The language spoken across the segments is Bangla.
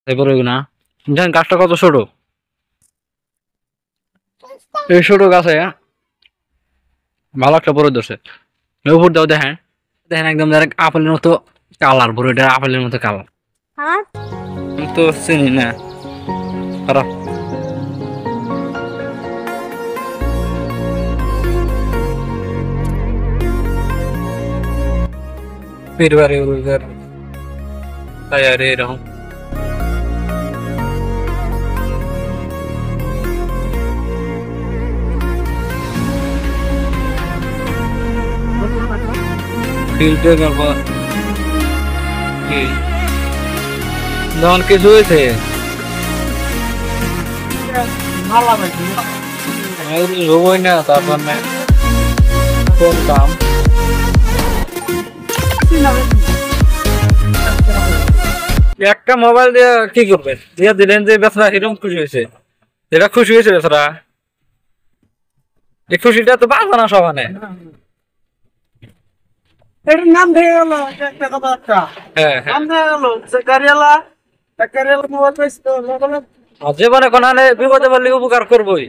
এরপরে না দেখেন গাছটা কত ছোট, এই ছোট গাছে ভালো একটা বড় ধরছে। উপর দাও দেখেন, দেখেন একদম ডাইরেক্ট আপেলের মতো কালার, বড়টা আপেলের মতো কালার। আমি তো চিনি না, খারাপ। পীরবাড়ি উরুজার তাই আর এরকম ফিল্ডে যখন কিছু হয়েছে রোবই না, তারপর কোন কাম একটা মোবাইল দিয়ে কি করবেন, দিয়ে দিলেন যে বেচারা এরকম খুশি হয়েছে, যেটা খুশি হয়েছে বেচারা, এই খুশিটা তো পাবো না সবানে। এটার নাম ভেঙে গেল একটা কথা, একটা হ্যাঁ নাম ভেঙে গেল যে গাড়িওয়ালা মোবাইল পাইছে তো জীবনে কোনালে বিপদে পড়লে উপকার করবোই।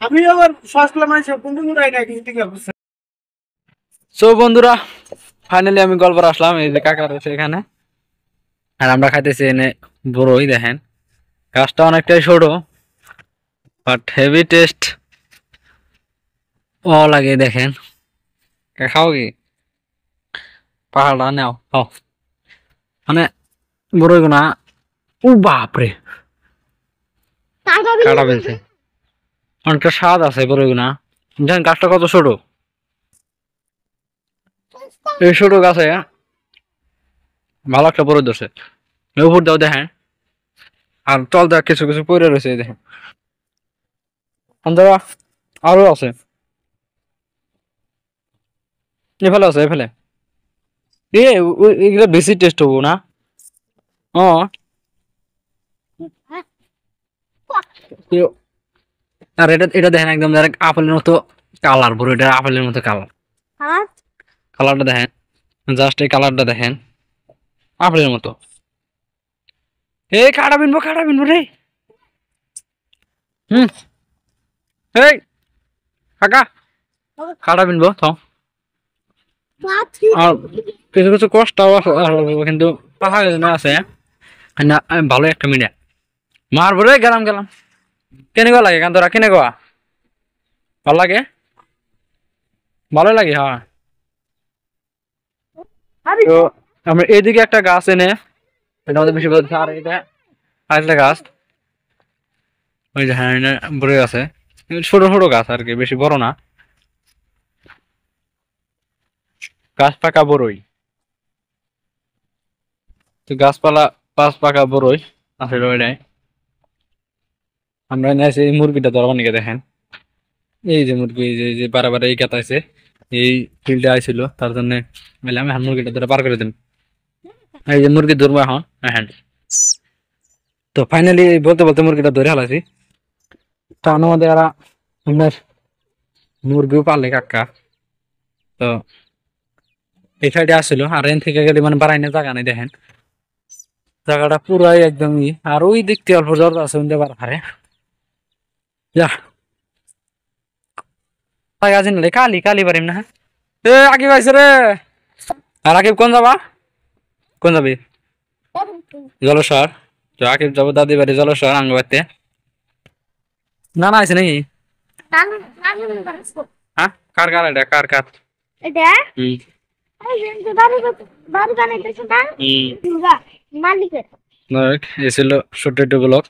আমি আবার ফার্স্ট মাইছে কোন কোন রাই না কিছু ঠিক আছে। সো বন্ধুরা, ফাইনালি আমি গল্প আসলাম, এই যে কাকা রয়েছে এখানে, আর আমরা খাইতেছি এনে বড়ই। দেখেন গাছটা অনেকটাই ছোট, বাট হেভি টেস্ট ও লাগে। দেখেন খাও কি পাহাড়টা নেও, খাও। মানে বড়ই না, ও বাপরে কাটা ফেলছে, অনেকটা স্বাদ আছে বড়ই না। দেখেন গাছটা কত ছোট, এই ছোট গাছে ভালো একটা বড় ধরছে। উপর দাও দেখেন, আর তল দেওয়া কিছু কিছু পড়ে রয়েছে দেখেন, অন্তরা আরো আছে, এফালে আছে, এফালে এগুলো বেশি টেস্ট হবো না। ও আর এটা এটা দেখেন একদম ডাইরেক্ট আপেলের মতো কালার, বড় এটা আপেলের মতো কালার। কালারটা দেখেন, জাস্ট এই কালারটা দেখেন, আপেলের মতো। এই কাটা বিনবো রে। হুম, এই কাকা কাটা বিনবো তো। আর কিছু কিছু কষ্টও আছে, কিন্তু পাহাড় আছে না, ভালো একটা মিডিয়া মারবো রে। গেলাম কেনে লাগে গান তোরা, কেনে গোয়া ভাল লাগে, ভালো লাগে। হ্যাঁ, তো আমরা এইদিকে একটা গাছ এনে, এটা আমাদের বেশি বলছে, আর এটা আরেকটা গাছ, ওই যে হ্যাঁ বড় আছে, ছোট ছোট গাছ আর কি, বেশি বড় না, গাছ পাকা বড়ই। তো গাছপালা পাঁচ পাকা বড়ই আসলে ওইটাই আমরা নিয়েছি। এই মুরগিটা ধরো অনেকে দেখেন, এই যে মুরগি, এই যে বারে এই কাতাইছে, এই ফিল্ডে আইছিল, তার জন্য আমি মুরগিটা ধরে পার করে দিন। এই যে মুরগি ধরবো এখন হ্যাঁ। তো ফাইনালি বলতে বলতে মুরগিটা ধরে হালাইছি। তার মধ্যে এরা আপনার মুরগিও পারলে কাকা, তো এই সাইডে আসছিল, আর এন থেকে গেলে মানে বাড়াই না জায়গা নেই। দেখেন জায়গাটা পুরাই একদমই, আর ওই দেখতে অল্প জ্বর আছে বার হারে যা আজ না কালি কালি পারিম না। এ আকিব আইছে রে, আর আকিব কোন যাবা, কোন যাবি? জলস্বর। তো আকিব যাবো দাদি বাড়ি জলস্বর আঙ্গ বাড়তে। না না আছে নাকি? হ্যাঁ কার কার এটা, কার কার এটা? এ ছিল ছোট্ট একটু ব্লগ।